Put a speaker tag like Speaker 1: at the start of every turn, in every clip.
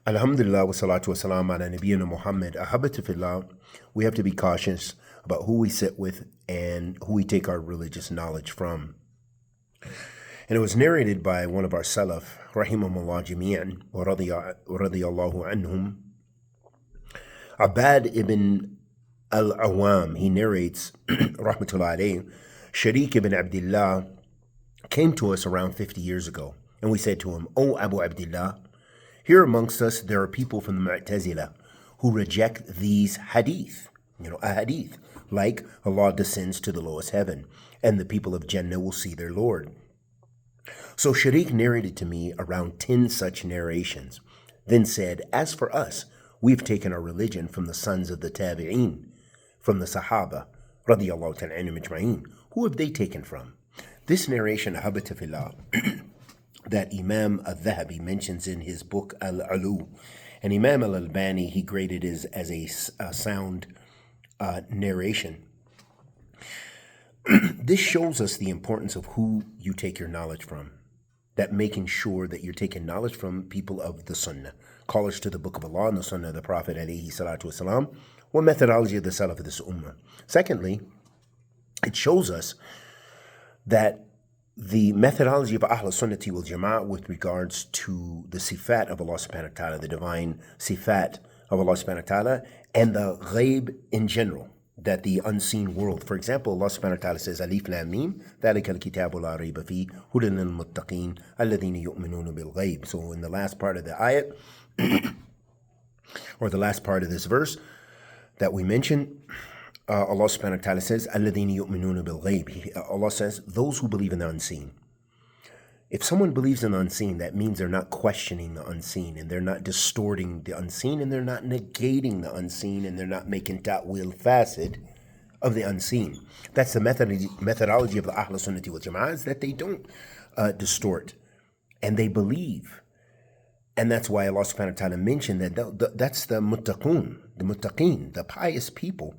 Speaker 1: Alhamdulillah wa salatu wa salam ala nabiyyina Muhammad. Ahabatu fillah, we have to be cautious about who we sit with and who we take our religious knowledge from. And it was narrated by one of our Salaf, rahimahumullah jami'an, wa radiyallahu anhum. Abad ibn al-Awam, he narrates, rahmatullah alayhi, Sharik ibn Abdullah came to us around 50 years ago, and we said to him, "O Abu Abdullah, here amongst us there are people from the Mu'tazila who reject these hadith, a hadith, like Allah descends to the lowest heaven, and the people of Jannah will see their Lord." So Sharik narrated to me around 10 such narrations, then said, "As for us, we've taken our religion from the sons of the Tabi'een, from the Sahaba, radiyallahu ta'ala anhum ajma'een." Who have they taken from? This narration, Hadeeth fillah, that Imam al-Dhahabi mentions in his book Al-Ulu, and Imam al-Albani, he graded it as a sound narration. This shows us the importance of who you take your knowledge from, that making sure that you're taking knowledge from people of the Sunnah, callers to the Book of Allah and the Sunnah of the Prophet alayhi salatu wasalam, or methodology of the Salaf of this Ummah. Secondly, it shows us that the methodology of Ahl Sunnati wal Jama'ah with regards to the sifat of Allah subhanahu wa ta'ala, the divine sifat of Allah subhanahu wa ta'ala, and the ghaib in general, that the unseen world. For example, Allah subhanahu wa ta'ala says, Alif Lam Mim, ذَلِكَ الْكِتَابُ لَا رَيْبَ فِيهِ هُدًى لِلْمُتَّقِينَ الَّذِينَ يُؤْمِنُونَ بِالْغَيْبِ. So in the last part of the ayat, or the last part of this verse that we mentioned, Allah subhanahu wa ta'ala says, الَّذِينَ يُؤْمِنُونَ بِالْغَيْبِ. Allah says, those who believe in the unseen. If someone believes in the unseen, that means they're not questioning the unseen, and they're not distorting the unseen, and they're not negating the unseen, and they're not making ta'wil fasid of the unseen. That's the methodology of the Ahl Sunnati wal Jama'ah, is that they don't distort, and they believe. And that's why Allah subhanahu wa ta'ala mentioned that that's the muttaqun, the muttaqeen, the pious people,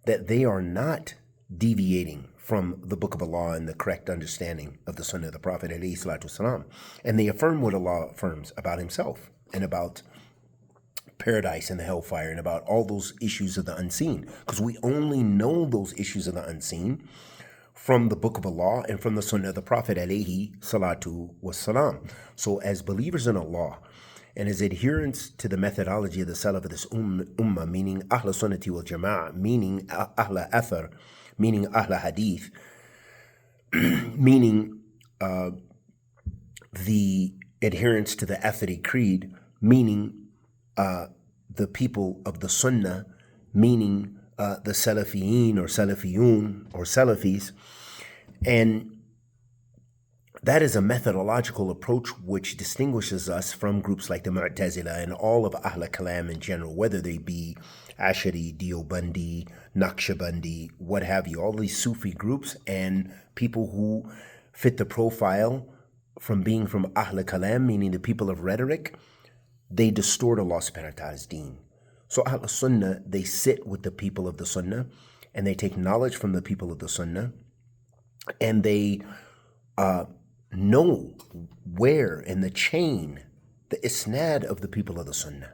Speaker 1: that they are not deviating from the Book of Allah and the correct understanding of the Sunnah of the Prophet alayhi salatu wasalam. And they affirm what Allah affirms about himself and about paradise and the hellfire and about all those issues of the unseen. Because we only know those issues of the unseen from the Book of Allah and from the Sunnah of the Prophet alayhi salatu wasalam. So as believers in Allah and as adherents to the methodology of the Salaf of this Ummah, meaning Ahl Sunnati wal Jama'ah, meaning Ahl Athar, meaning Ahl Hadeeth, meaning the adherents to the Athari Creed, meaning the people of the Sunnah, meaning the Salafiyin or Salafiyun or Salafis. And that is a methodological approach which distinguishes us from groups like the Mu'tazila and all of Ahl Kalam in general, whether they be Ashari, Deobandi, Naqshbandi, what have you, all these Sufi groups and people who fit the profile from being from Ahl Kalam, meaning the people of rhetoric. They distort Allah subhanahu wa ta'ala's deen. So Ahl Sunnah, they sit with the people of the Sunnah and they take knowledge from the people of the Sunnah, and they know where in the chain, the isnad of the people of the Sunnah.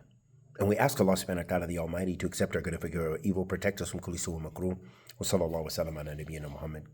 Speaker 1: And we ask Allah subhanahu wa ta'ala the Almighty to accept our good and forgive our evil, protect us from kulli su wa makruh. Wa sallallahu wa sallam ala nabiyyina Muhammad.